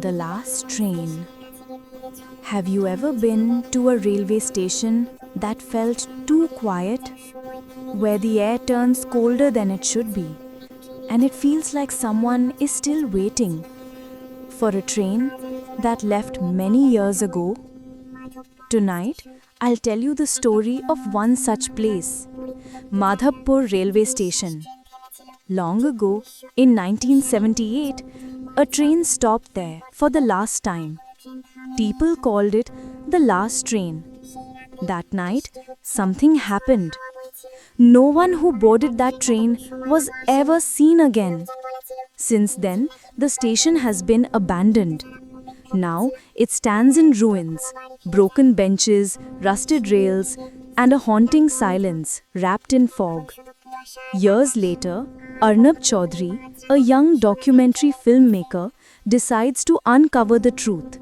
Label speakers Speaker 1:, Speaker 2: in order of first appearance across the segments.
Speaker 1: The last train. Have you ever been to a railway station that felt too quiet, where the air turns colder than it should be, and it feels like someone is still waiting for a train that left many years ago? Tonight, I'll tell you the story of one such place, Madhabpur railway station. Long ago, in 1978, a train stopped there for the last time. People called it the last train. That night, something happened. No one who boarded that train was ever seen again. Since then, the station has been abandoned. Now, it stands in ruins, broken benches, rusted rails, and a haunting silence wrapped in fog. Years later, Arnab Chaudhary, a young documentary filmmaker, decides to uncover the truth.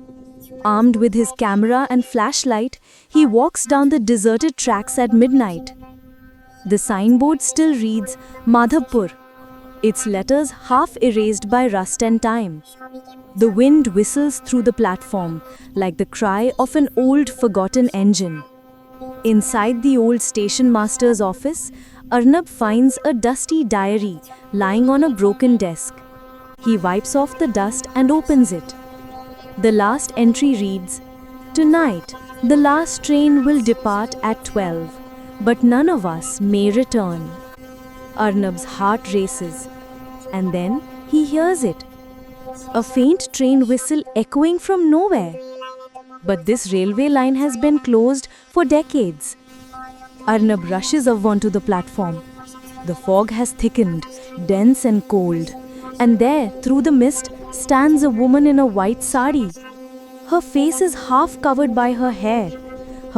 Speaker 1: Armed with his camera and flashlight, he walks down the deserted tracks at midnight. The signboard still reads Madhabpur, its letters half erased by rust and time. The wind whistles through the platform like the cry of an old forgotten engine. Inside the old station master's office, Arnab finds a dusty diary lying on a broken desk. He wipes off the dust and opens it. The last entry reads, "Tonight, the last train will depart at 12, but none of us may return." Arnab's heart races, and then he hears it. A faint train whistle echoing from nowhere. But this railway line has been closed for decades. Arnab rushes up onto the platform. The fog has thickened, dense and cold, and there, through the mist, stands a woman in a white sari. Her face is half covered by her hair,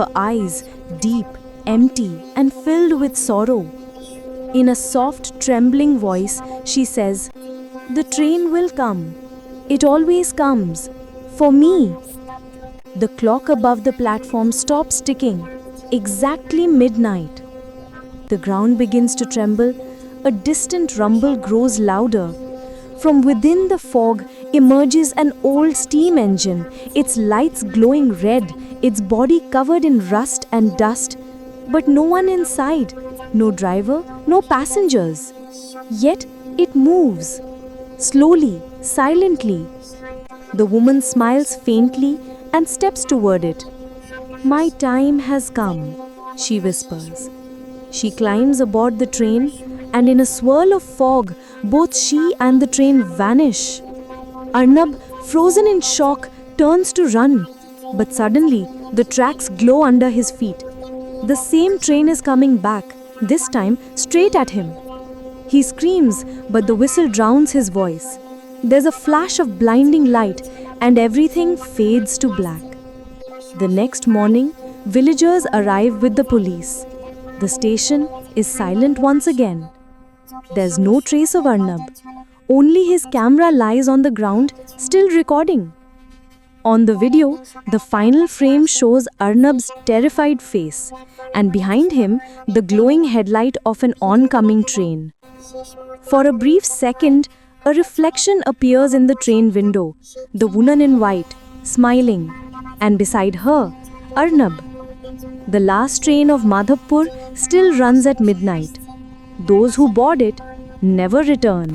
Speaker 1: her eyes deep, empty, and filled with sorrow. In a soft, trembling voice, she says, "The train will come. It always comes. For me." The clock above the platform stops ticking. Exactly midnight. The ground begins to tremble. A distant rumble grows louder. From within the fog emerges an old steam engine, its lights glowing red, its body covered in rust and dust, but no one inside, no driver, no passengers. Yet it moves, slowly, silently. The woman smiles faintly and steps toward it. "My time has come," she whispers. She climbs aboard the train, and in a swirl of fog, both she and the train vanish. Arnab, frozen in shock, turns to run, but suddenly the tracks glow under his feet. The same train is coming back, this time straight at him. He screams, but the whistle drowns his voice. There's a flash of blinding light, and everything fades to black. The next morning, villagers arrive with the police. The station is silent once again. There's no trace of Arnab. Only his camera lies on the ground, still recording. On the video, the final frame shows Arnab's terrified face, and behind him, the glowing headlight of an oncoming train. For a brief second, a reflection appears in the train window, the woman in white, smiling, and beside her, Arnab. The last train of Madhabpur still runs at midnight. Those who board it never return.